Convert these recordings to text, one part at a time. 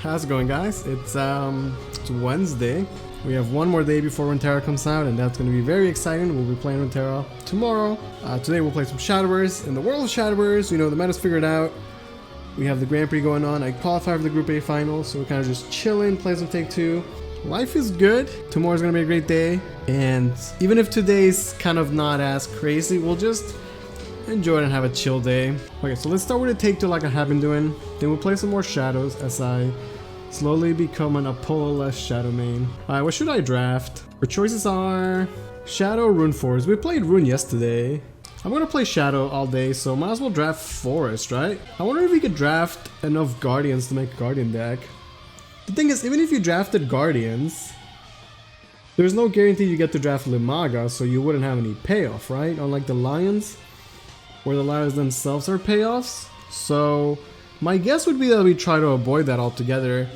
how's it going, guys? It's Wednesday. We have one more day before Runeterra comes out, and that's going to be very exciting. We'll be playing Runeterra tomorrow. Today we'll play some Shadowverse. In the world of Shadowverse, you know, the meta's figured out. We have the Grand Prix going on. I qualified for the Group A finals, so we're kind of just chilling, play some Take 2. Life is good. Tomorrow's going to be a great day, and even if today's kind of not as crazy, we'll just enjoy it and have a chill day. Okay, so let's start with a Take 2 like I have been doing. Then we'll play some more Shadows as I slowly become an Apollo-less Shadow main. Alright, what should I draft? Our choices are Shadow, Rune Forest. We played Rune yesterday. I'm gonna play Shadow all day, so might as well draft Forest, right? I wonder if we could draft enough Guardians to make a Guardian deck. The thing is, even if you drafted Guardians, there's no guarantee you get to draft Limaga, so you wouldn't have any payoff, right? Unlike the Lions, where the Lions themselves are payoffs. So my guess would be that we try to avoid that altogether,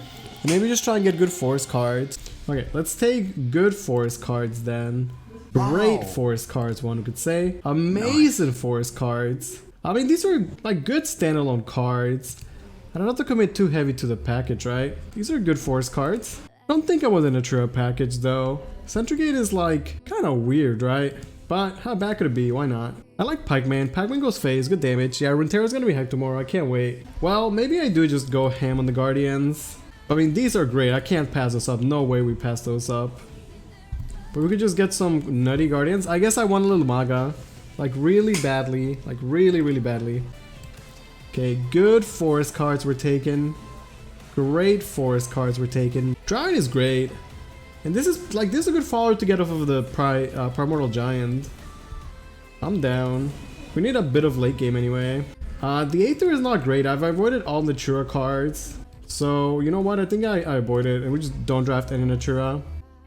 and maybe just try and get good forest cards. Okay, let's take good forest cards then. Great forest cards, one could say. Amazing forest cards. I mean, these are like good standalone cards. I don't have to commit too heavy to the package, right? These are good forest cards. I don't think I was in a trio package though. Centrigate is like kind of weird, right? But how bad could it be? Why not? I like Pikeman. Pikeman goes phase, good damage. Yeah, Runeterra's gonna be hyped tomorrow. I can't wait. Well, maybe I do just go ham on the Guardians. I mean, these are great. I can't pass those up. No way we pass those up. But we could just get some nutty Guardians. I guess I want a little Maga. Like really badly. Like really badly. Okay, good forest cards were taken. Great forest cards were taken. Dryad is great. And this is a good follower to get off of the Primordial Giant. I'm down. We need a bit of late game anyway. The Aether is not great. I've avoided all Natura cards. So, you know what? I think I avoided it and we just don't draft any Natura.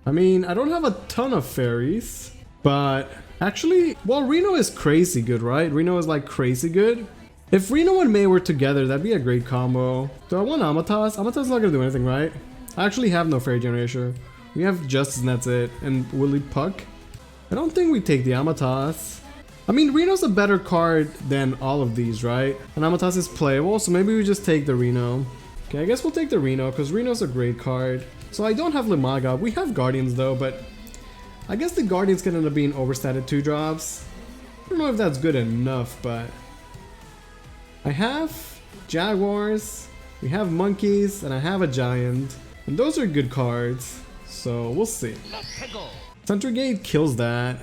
I mean, I don't have a ton of fairies, but actually, well, Reno is crazy good, right? Reno is like crazy good. If Reno and May were together, that'd be a great combo. Do I want Amatas? Amatas is not gonna do anything, right? I actually have no Fairy Generator. We have Justice and that's it. And Willy Puck? I don't think we take the Amatas. I mean, Reno's a better card than all of these, right? And Amatas is playable, so maybe we just take the Reno. Okay, I guess we'll take the Reno, because Reno's a great card. So I don't have Limaga. We have Guardians though, but I guess the Guardians can end up being overstated 2-drops. I don't know if that's good enough, but I have Jaguars, we have Monkeys, and I have a Giant. And those are good cards. So we'll see. Centrigate kills that.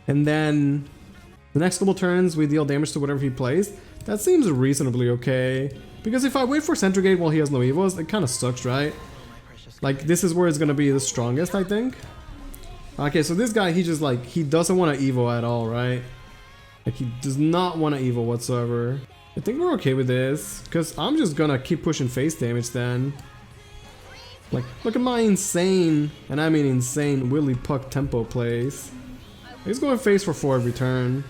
And then the next couple turns we deal damage to whatever he plays. That seems reasonably okay. Because if I wait for Centrigate while he has no evos, it kind of sucks, right? Like this is where it's gonna be the strongest, I think. Okay, so this guy, he just like, he doesn't want to evo at all, right? Like he does not want to evo whatsoever. I think we're okay with this. Because I'm just gonna keep pushing face damage then. Like, look at my insane, and I mean insane, Willy Puck tempo plays. He's going face for 4 every turn.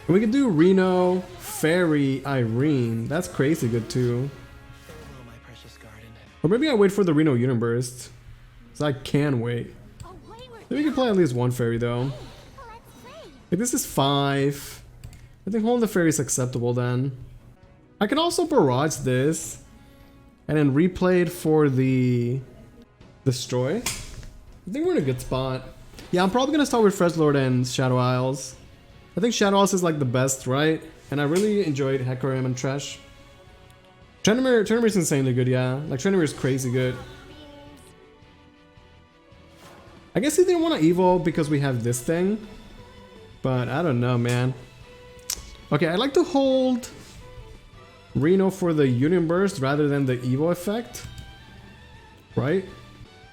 And we can do Reno, Fairy, Irene. That's crazy good too. Or maybe I wait for the Reno Uniburst. Because I can wait. Maybe we can play at least one Fairy though. Like this is 5. I think holding the Fairy is acceptable then. I can also barrage this. And then replay it for the Destroy. I think we're in a good spot. Yeah, I'm probably gonna start with Freslord and Shadow Isles. I think Shadow Isles is like the best, right? And I really enjoyed Hecarim and Trash. Tryndamere is insanely good, yeah. Like Tryndamere is crazy good. I guess he didn't want to evo because we have this thing. But I don't know, man. Okay, I like to hold Reno for the Union Burst rather than the Evo effect. Right?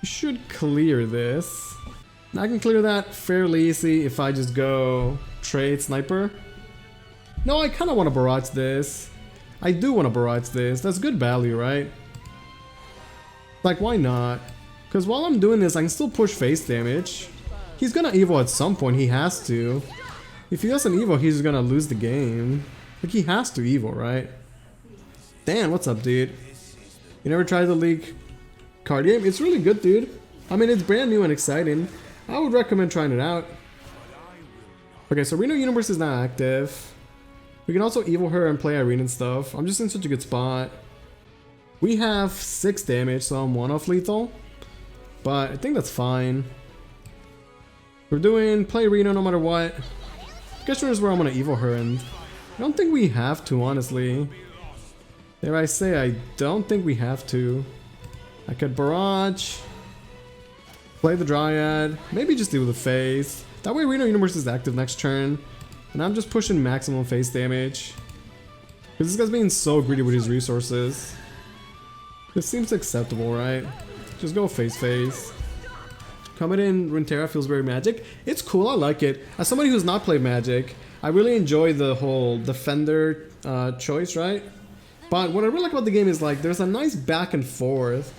You should clear this. I can clear that fairly easy if I just go trade Sniper. No, I kind of want to barrage this. I do want to barrage this. That's good value, right? Like, why not? Because while I'm doing this, I can still push face damage. He's gonna Evo at some point. He has to. If he doesn't Evo, he's gonna lose the game. Like, he has to Evo, right? Dan, what's up, dude? You never tried the League card game? It's really good, dude. I mean, it's brand new and exciting. I would recommend trying it out. Okay, so Reno Universe is not active. We can also Evo her and play Irene and stuff. I'm just in such a good spot. We have 6 damage, so I'm 1 off lethal. But I think that's fine. We're doing play Reno no matter what. Guess is where I'm gonna evil her, and I don't think we have to, honestly. Dare I say, I don't think we have to. I could barrage, play the Dryad, maybe just deal with the face. That way Reno Universe is active next turn, and I'm just pushing maximum face damage. Because this guy's being so greedy with his resources. This seems acceptable, right? Just go face. Coming in Runeterra feels very magic. It's cool, I like it. As somebody who's not played Magic, I really enjoy the whole defender choice, right? But what I really like about the game is like there's a nice back and forth.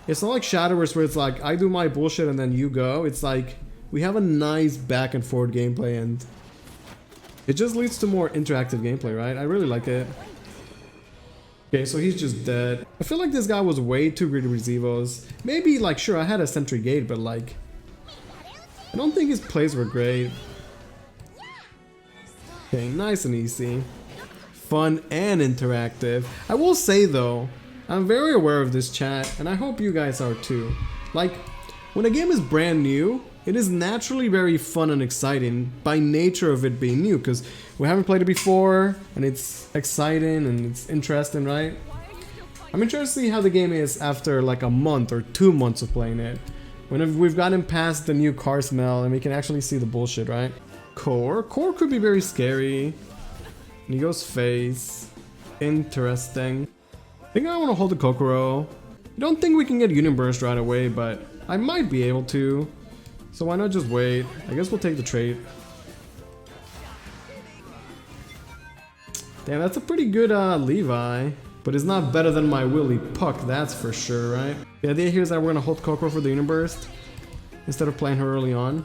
It's not like Shadowverse where it's like I do my bullshit and then you go. It's like we have a nice back and forth gameplay, and it just leads to more interactive gameplay, right? I really like it. Okay, so he's just dead. I feel like this guy was way too greedy with Zevos. Maybe like sure I had a sentry gate, but like I don't think his plays were great. Okay, nice and easy. Fun and interactive. I will say though, I'm very aware of this chat, and I hope you guys are too. Like, when a game is brand new, it is naturally very fun and exciting by nature of it being new, because we haven't played it before, and it's exciting and it's interesting, right? I'm interested to see how the game is after like a month or 2 months of playing it. When we've gotten past the new car smell and we can actually see the bullshit, right? Core could be very scary. And he goes face. Interesting. I think I want to hold the Kokoro. I don't think we can get Union Burst right away, but I might be able to. So why not just wait? I guess we'll take the trait. Damn, that's a pretty good Levi. But it's not better than my Willy Puck, that's for sure, right? The idea here is that we're going to hold Kokoro for the Union Burst instead of playing her early on.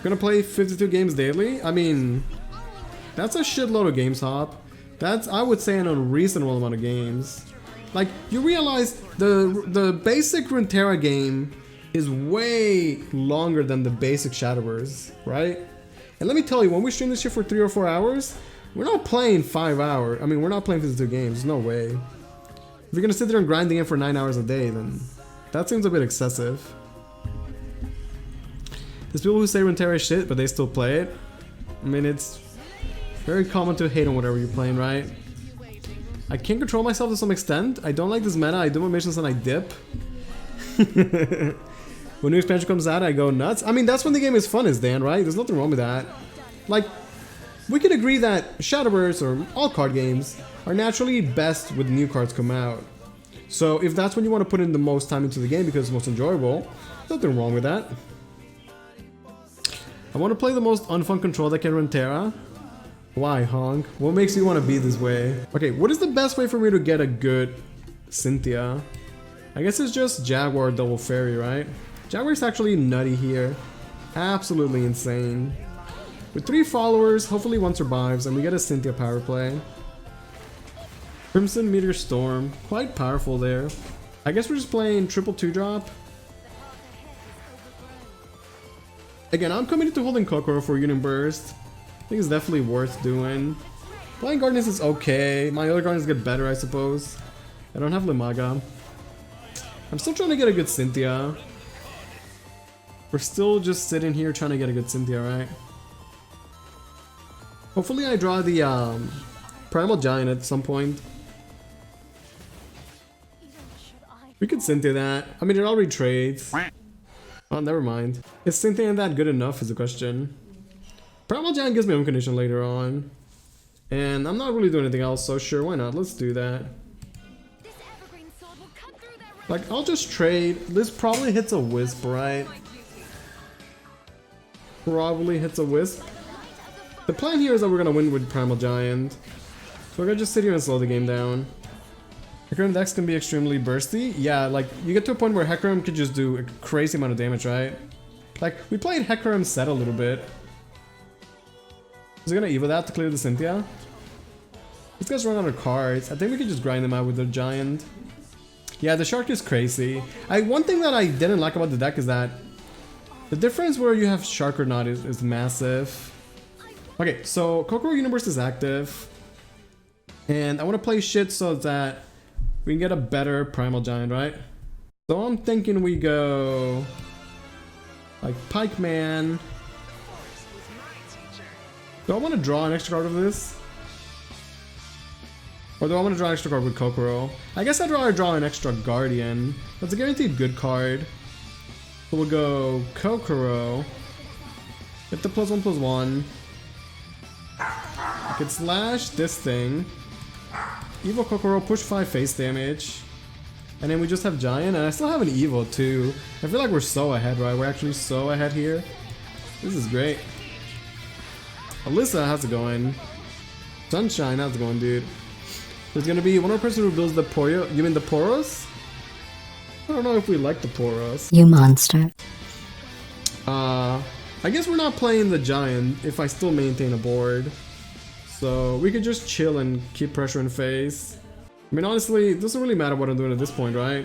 Gonna play 52 games daily? I mean, that's a shitload of games, Hop. That's, I would say, an unreasonable amount of games. Like, you realize the basic Runeterra game is way longer than the basic Shadowverse, right? And let me tell you, when we stream this shit for 3 or 4 hours, we're not playing 5 hours. I mean, we're not playing 52 games. No way. If you're gonna sit there and grind the game for 9 hours a day, then that seems a bit excessive. There's people who say Runeterra is shit, but they still play it. I mean, it's very common to hate on whatever you're playing, right? I can control myself to some extent. I don't like this meta. I do my missions and I dip. When new expansion comes out, I go nuts. I mean, that's when the game is fun, is Dan, right? There's nothing wrong with that. Like, we can agree that Shadowverse or all card games are naturally best when new cards come out. So if that's when you want to put in the most time into the game because it's most enjoyable, nothing wrong with that. I want to play the most unfun control deck in Runeterra. Why, Honk? What makes you want to be this way? Okay, what is the best way for me to get a good Cynthia? I guess it's just Jaguar Double Fairy, right? Jaguar's actually nutty here. Absolutely insane. With 3 followers, hopefully one survives, and we get a Cynthia power play. Crimson Meteor Storm, quite powerful there. I guess we're just playing triple 2-drop. Again, I'm committed to holding Kokoro for Union Burst. I think it's definitely worth doing. Playing Guardians is okay. My other Guardians get better, I suppose. I don't have Limaga. I'm still trying to get a good Cynthia. We're still just sitting here trying to get a good Cynthia, right? Hopefully I draw the Primal Giant at some point. We could Cynthia that. I mean, it already trades. Oh, never mind. Is Cynthia that good enough is the question. Primal Giant gives me home condition later on. And I'm not really doing anything else, so sure, why not? Let's do that. Like, I'll just trade. This probably hits a Wisp, right? Probably hits a Wisp. The plan here is that we're gonna win with Primal Giant. So we're gonna just sit here and slow the game down. Hecarim decks can be extremely bursty. Yeah, like, you get to a point where Hecarim could just do a crazy amount of damage, right? Like, we played Hecarim set a little bit. Is he gonna Evo that to clear the Cynthia? These guys run out of cards. I think we could just grind them out with the Giant. Yeah, the Shark is crazy. One thing that I didn't like about the deck is that the difference where you have Shark or not is massive. Okay, so Kokoro Universe is active. And I want to play shit so that we can get a better Primal Giant, right? So I'm thinking we go like Pikeman. Do I want to draw an extra card of this? Or do I want to draw an extra card with Kokoro? I guess I'd rather draw an extra Guardian. That's a guaranteed good card. So we'll go Kokoro. Get the +1/+1. I could slash this thing. Evo Kokoro, push 5 face damage. And then we just have Giant, and I still have an Evo too. I feel like we're so ahead, right? We're actually so ahead here. This is great. Alyssa, how's it going? Sunshine, how's it going, dude? There's gonna be one more person who builds the Poyo. You mean the Poros? I don't know if we like the Poros. You monster. I guess we're not playing the Giant if I still maintain a board. So we could just chill and keep pressure in face. I mean, honestly, it doesn't really matter what I'm doing at this point, right?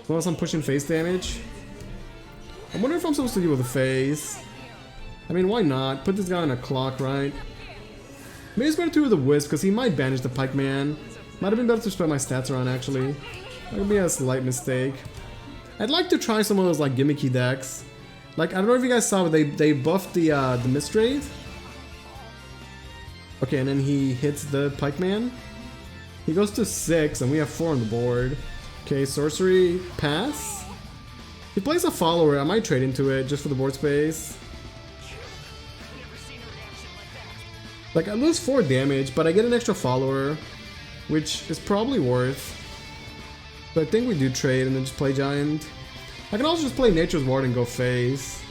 As long as I'm pushing face damage. I wonder if I'm supposed to deal with a face. I mean, why not? Put this guy on a clock, right? Maybe it's better to do with the Wisp, because he might banish the Pikeman. Might have been better to spread my stats around, actually. That would be a slight mistake. I'd like to try some of those, like, gimmicky decks. Like, I don't know if you guys saw, but they buffed the Mistwraith. Okay, and then he hits the Pikeman. He goes to 6, and we have 4 on the board. Okay, sorcery, pass. He plays a follower. I might trade into it just for the board space. Like, I lose 4 damage, but I get an extra follower, which is probably worth. But I think we do trade and then just play Giant. I can also just play Nature's Ward and go face.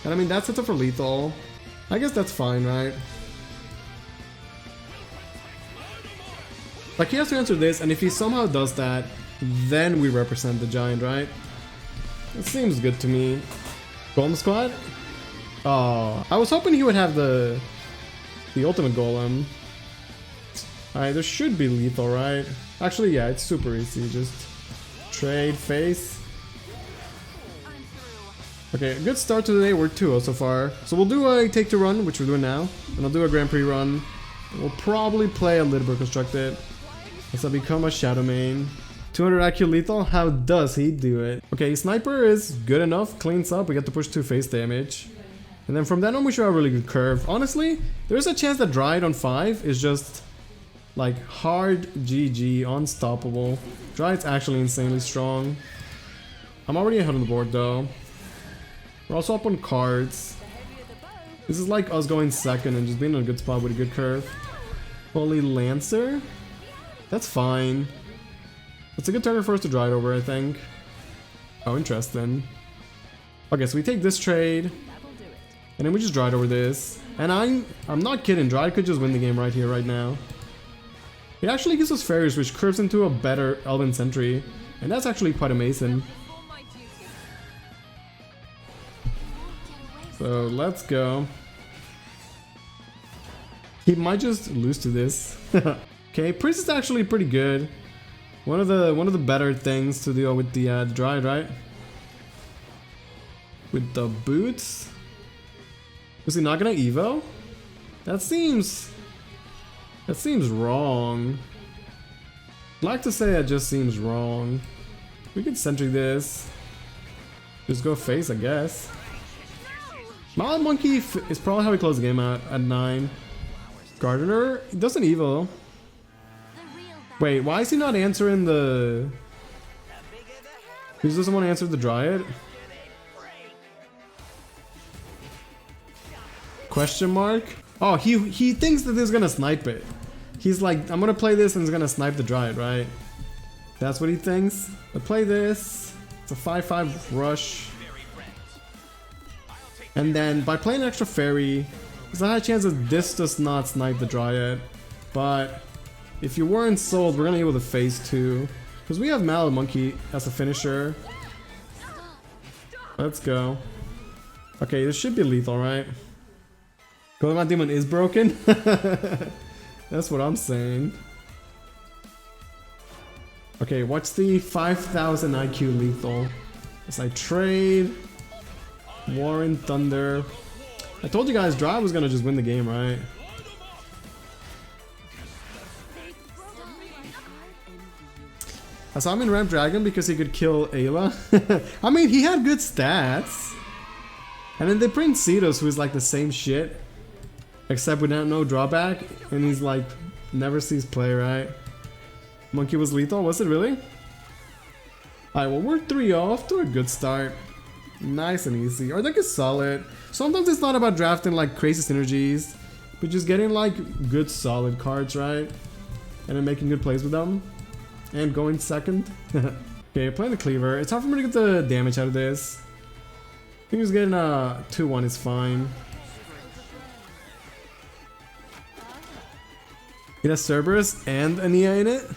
And I mean, that's it for lethal. I guess that's fine, right? Like, he has to answer this, and if he somehow does that, then we represent the Giant, right? It seems good to me. Golem Squad? Oh, I was hoping he would have the ultimate Golem. Alright, there should be lethal, right? Actually, yeah, it's super easy. Just trade, face. Okay, good start to the day. We're 2-0 so far. So we'll do a take to run, which we're doing now. And I'll do a Grand Prix run. We'll probably play a little bit constructed. As I become a Shadow main. 200 IQ lethal? How does he do it? Okay, Sniper is good enough. Cleans up. We get to push 2 face damage. And then from then on, we should have a really good curve. Honestly, there's a chance that Dryad on 5 is just like hard GG, unstoppable. Dryad's actually insanely strong. I'm already ahead on the board though. We're also up on cards. This is like us going second and just being in a good spot with a good curve. Holy Lancer? That's fine. It's a good turn for us to Dryad over, I think. Oh, interesting. Okay, so we take this trade. And then we just Dryad over this. And I'm not kidding, Dryad could just win the game right here, right now. It actually gives us Fairies, which curves into a better Elven Sentry. And that's actually quite amazing. So let's go. He might just lose to this. Okay, Priest is actually pretty good. One of the better things to deal with the Dryad, right? With the boots. Was he not gonna Evo? That seems wrong. I'd like to say that just seems wrong. We could sentry this. Just go face, I guess. Mallet Monkey is probably how we close the game out at 9. Gardener doesn't Evo. Wait, why is he not answering the... He doesn't want to answer the Dryad? Question mark? Oh, he thinks that he's gonna snipe it. He's like, I'm gonna play this and he's gonna snipe the Dryad, right? That's what he thinks. I play this. It's a 5/5 rush. And then by playing an extra fairy, there's a high chance that this does not snipe the Dryad. But if you weren't sold, we're gonna be able to phase 2. Because we have Mallet Monkey as a finisher. Let's go. Okay, this should be lethal, right? Golem Demon is broken? That's what I'm saying. Okay, what's the 5000 IQ lethal? As I trade. Warren Thunder. I told you guys Dryad was gonna just win the game, right? I saw him in Ramp Dragon because he could kill Ayla. I mean, he had good stats. And then they bring Cedos, who is like the same shit, except without no drawback, and he's like, never sees play, right? Monkey was lethal, was it really? Alright, well we're 3-0, off to a good start. Nice and easy. Our deck is solid. Sometimes it's not about drafting like crazy synergies, but just getting like good solid cards, right? And then making good plays with them. And going second. Okay, playing the Cleaver. It's hard for me to get the damage out of this. I think just getting a 2-1 is fine. It has Cerberus and Ania in it.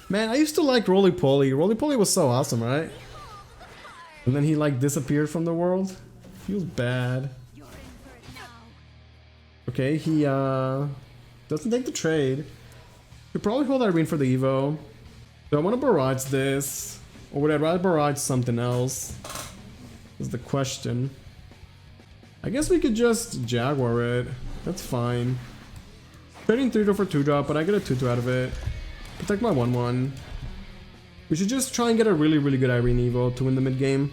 Man, I used to like Roly Poly. Roly Poly was so awesome, right? And then he like disappeared from the world. Feels bad. Okay, he doesn't take the trade. Could probably hold Irene for the Evo. Do I want to barrage this? Or would I rather barrage something else? Is the question. I guess we could just Jaguar it. That's fine. Trading 3-drop for 2-drop, but I get a 2-2 out of it. Protect my 1-1. We should just try and get a really good Irene Evo to win the mid game.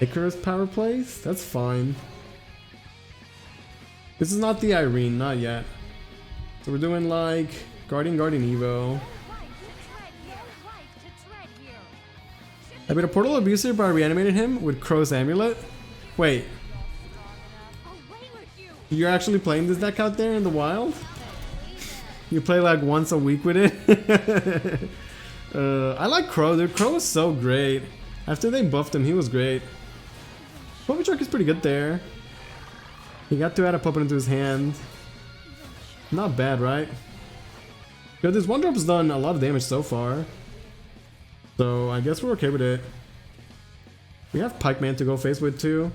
Icarus power plays? That's fine. This is not the Irene, not yet. So we're doing like Guardian Evo. I made a Portal Abuser, but I reanimated him with Crow's Amulet. Wait. You're actually playing this deck out there in the wild? You play like once a week with it? I like Crow, dude. Crow is so great. After they buffed him, he was great. Puppet Truck is pretty good there. He got to add a puppet into his hand. Not bad, right? Yo, this 1-drop's done a lot of damage so far. So I guess we're okay with it. We have Pikeman to go face with too.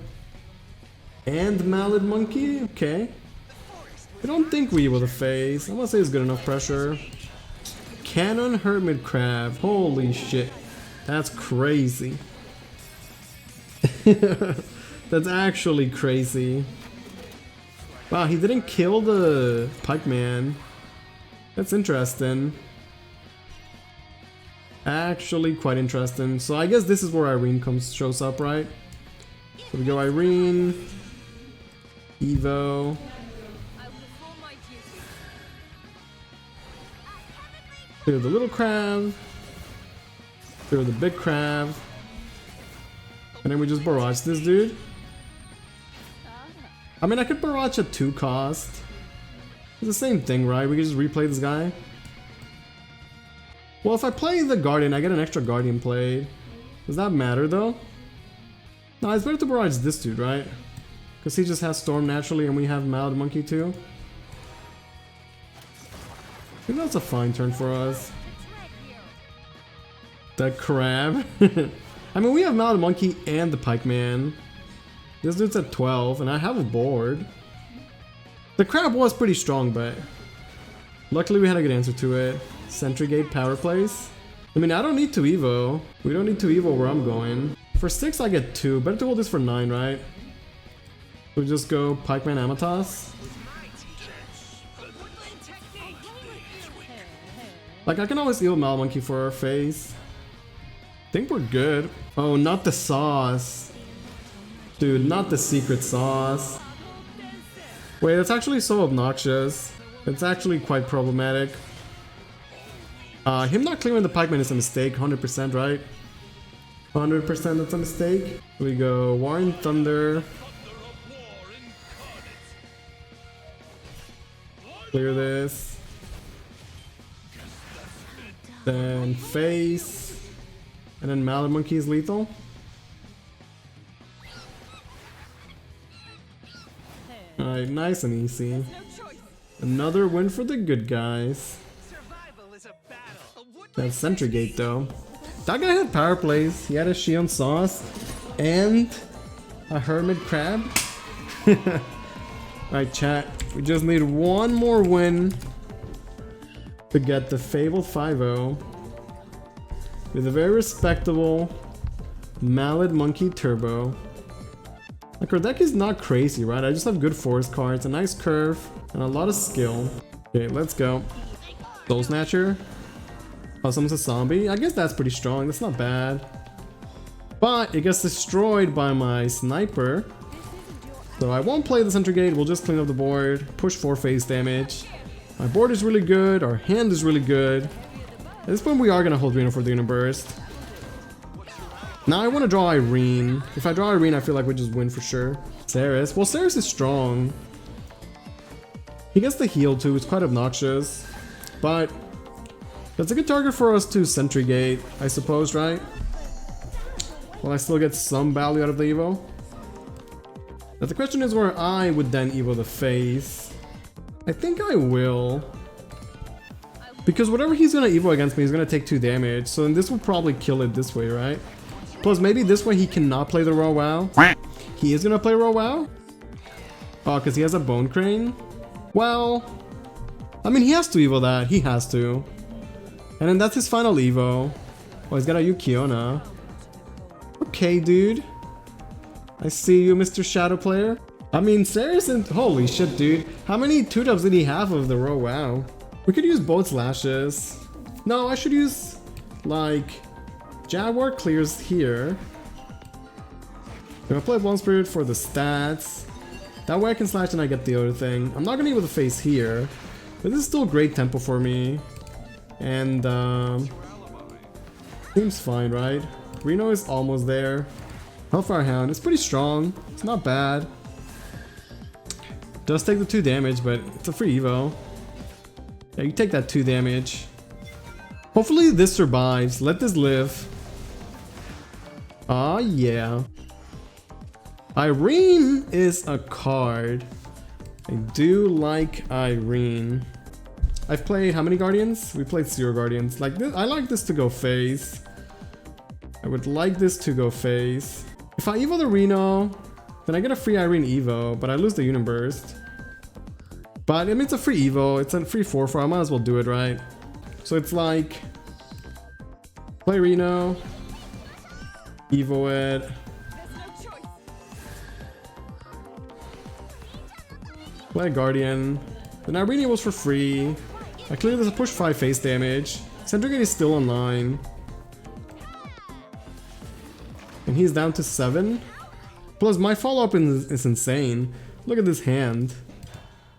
And Mallet Monkey, okay. I don't think we will face. I want to say it's good enough pressure. Cannon Hermit Crab, holy shit. That's crazy. That's actually crazy. Wow, he didn't kill the Pikeman. That's interesting. Actually quite interesting. So I guess this is where Irene shows up, right? So we go Irene, Evo. Clear the little crab. Clear the big crab. And then we just barrage this dude. I mean, I could barrage at 2 cost. It's the same thing, right? We can just replay this guy. Well, if I play the Guardian, I get an extra Guardian played. Does that matter, though? No, it's better to barrage this dude, right? Because he just has Storm naturally, and we have Mallet Monkey, too. I think that's a fine turn for us. The crab. I mean, we have Mallet Monkey and the Pikeman. This dude's at 12, and I have a board. The crab was pretty strong, but luckily we had a good answer to it. Sentry Gate power plays. I mean, I don't need 2 Evo. We don't need 2 Evo where I'm going. For 6, I get 2. Better to hold this for 9, right? We just go Pikeman Amatas. Like, I can always heal Mallet Monkey for our phase. I think we're good. Oh, not the sauce. Dude, not the secret sauce. Wait, that's actually so obnoxious. It's actually quite problematic. Him not clearing the Pikeman is a mistake, 100%, right? 100% that's a mistake. We go Warren Thunder. Clear this. Then face. And then Mallet Monkey is lethal. Alright, nice and easy. Another win for the good guys. That Sentry Gate though. That guy had power plays. He had a Shion Sauce and a Hermit Crab. Alright chat, we just need one more win to get the Fabled 5-0 with a very respectable Mallet Monkey Turbo. Like, our deck is not crazy, right? I just have good forest cards, a nice curve, and a lot of skill. Okay, let's go. Soul Snatcher. Oh, someone's a zombie? I guess that's pretty strong. That's not bad. But it gets destroyed by my sniper. So I won't play the center gate. We'll just clean up the board. Push 4 phase damage. My board is really good. Our hand is really good. At this point, we are going to hold Reno for the Uniburst. Now I want to draw Irene. If I draw Irene, I feel like we just win for sure. Ceres. Well, Ceres is strong. He gets the heal too. It's quite obnoxious. But that's a good target for us to Sentry Gate, I suppose, right? Well, I still get some value out of the Evo. Now the question is where I would then Evo the face. I think I will. Because whatever he's gonna Evo against me, he's gonna take 2 damage. So then this will probably kill it this way, right? Plus maybe this way he cannot play the Raw WoW. He is gonna play Raw WoW? Oh, because he has a Bone Crane? Well, I mean he has to Evo that. He has to. And then that's his final Evo. Oh, he's got a Yukiona. Okay, dude. I see you, Mr. Shadow Player. I mean, Ceres and... Holy shit, dude. How many 2-dubs did he have of the Raw WoW? We could use both slashes. No, I should use, like... Jaguar clears here. I'm gonna play Blown Spirit for the stats. That way I can slash and I get the other thing. I'm not gonna Evo the face here. But this is still great tempo for me. And, seems fine, right? Reno is almost there. Hellfire Hound, it's pretty strong. It's not bad. Does take the 2 damage, but it's a free Evo. Yeah, you take that 2 damage. Hopefully this survives. Let this live. Aw, yeah. Irene is a card. I do like Irene. I've played how many Guardians? We played 0 Guardians. Like this, I like this to go phase. I would like this to go phase. If I Evo the Reno, then I get a free Irene Evo, but I lose the Uniburst. But I mean, it's a free Evo. It's a free 4/4. I might as well do it, right? So it's like play Reno, Evo it. Play Guardian. Then Irene was for free. I clear this a push 5 face damage. Centrigate is still online. And he's down to 7. Plus my follow-up is insane. Look at this hand.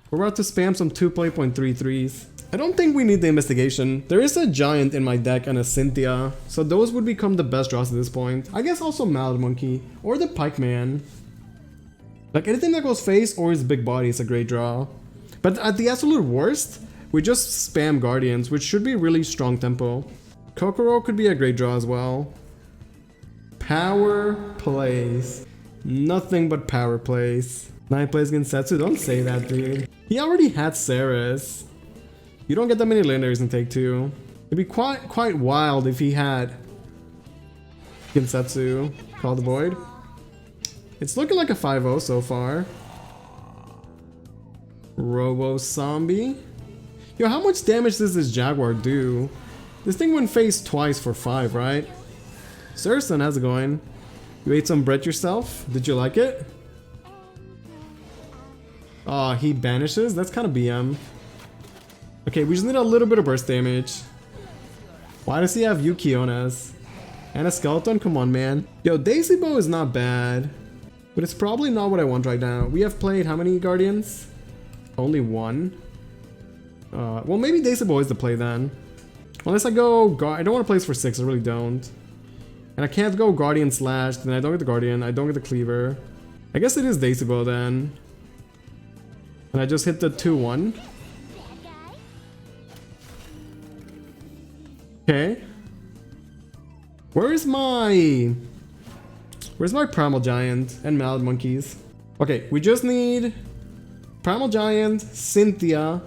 We're about to spam some 2 play.33s. I don't think we need the investigation. There is a giant in my deck and a Cynthia. So those would become the best draws at this point. I guess also Mallet Monkey or the Pikeman. Like anything that goes face or his big body is a great draw. But at the absolute worst, we just spam Guardians, which should be really strong tempo. Kokoro could be a great draw as well. Power plays. Nothing but power plays. 9 plays against Setsu, don't say that, dude. He already had Ceres. You don't get that many legendaries in take 2. It'd be quite wild if he had Gensetsu, Call the Void. It's looking like a 5-0 so far. Robo Zombie. Yo, how much damage does this Jaguar do? This thing went face twice for 5, right? Surson, how's it going? You ate some bread yourself? Did you like it? Oh, he banishes? That's kind of BM. Okay, we just need a little bit of burst damage. Why does he have Yukionas? And a skeleton? Come on, man. Yo, Daisy Bow is not bad. But it's probably not what I want right now. We have played how many Guardians? Only 1. Well, maybe Daisy Bow is the play then. Unless I go... I don't want to place for 6, I really don't. And I can't go Guardian Slash, then I don't get the Guardian, I don't get the Cleaver. I guess it is Daisy Bow then. And I just hit the 2-1. Okay. Where's my Primal Giant and Mallet Monkeys? Okay, we just need Primal Giant, Cynthia,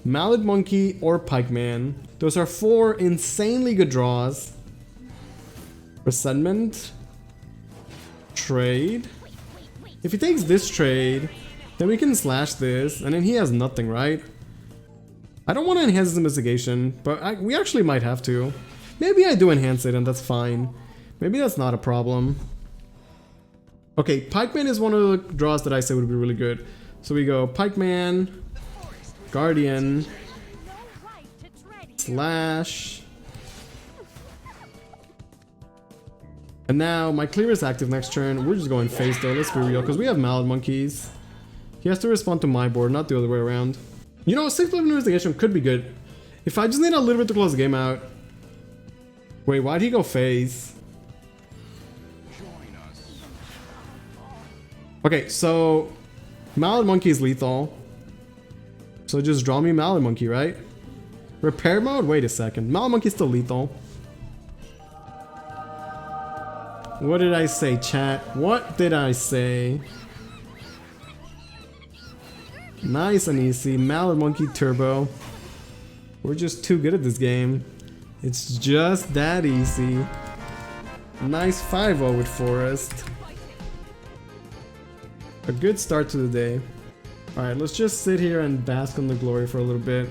Mallet Monkey, or Pikeman. Those are 4 insanely good draws. Resentment. Trade. If he takes this trade, then we can slash this, and then he has nothing, right? I don't want to enhance his investigation, but we actually might have to. Maybe I do enhance it and that's fine. Maybe that's not a problem. Okay, Pikeman is one of the draws that I say would be really good. So we go Pikeman, Guardian, Slash, And now my clear is active next turn. We're just going face though, let's be real, because we have Mallet Monkeys. He has to respond to my board, not the other way around. You know, 6 level investigation could be good. If I just need a little bit to close the game out. Wait, why'd he go face? Okay, so Mallet Monkey is lethal. So just draw me Mallet Monkey, right? Repair mode? Wait a second. Mallet Monkey is still lethal. What did I say, chat? What did I say? Nice and easy. Mallet Monkey Turbo. We're just too good at this game. It's just that easy. Nice 5-0 with Forest. A good start to the day. Alright, let's just sit here and bask in the glory for a little bit.